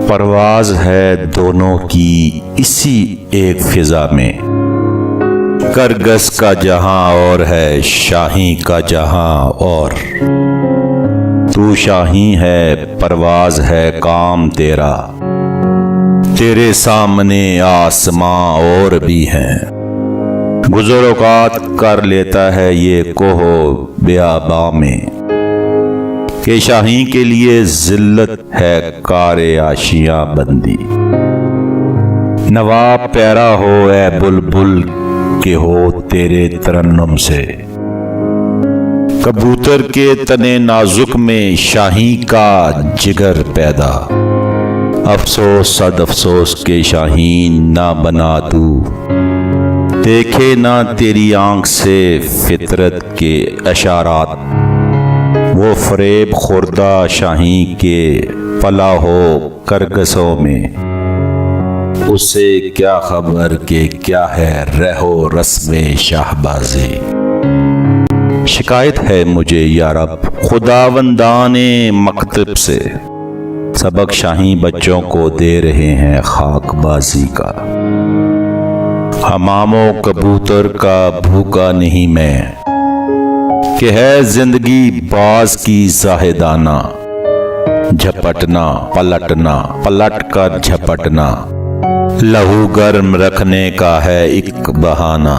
پرواز ہے دونوں کی اسی ایک فضا میں، کرگس کا جہاں اور ہے شاہی کا جہاں اور، تو شاہی ہے پرواز ہے کام تیرا، تیرے سامنے آسماں اور بھی ہیں، گزر اوقات کر لیتا ہے یہ کوہ بیاباں میں، کہ شاہی کے لیے ذلت ہے کار آشیاں بندی، نوا پیرا ہو اے بلبل کہ ہو تیرے ترنم سے، کبوتر کے تنے نازک میں شاہی کا جگر پیدا، افسوس صد افسوس کے شاہین نہ بنا تو، دیکھے نہ تیری آنکھ سے فطرت کے اشارات، وہ فریب خوردہ شاہی کے پلا ہو کرگسوں میں، اسے کیا خبر کہ کیا ہے رہو رسم شاہبازی، شکایت ہے مجھے یا رب خداوندان مکتب سے، سبق شاہی بچوں کو دے رہے ہیں خاک بازی کا، حمام و کبوتر کا بھوکا نہیں میں، کہ ہے زندگی باز کی زاہدانہ، جھپٹنا پلٹنا پلٹ کر جھپٹنا، لہو گرم رکھنے کا ہے ایک بہانہ،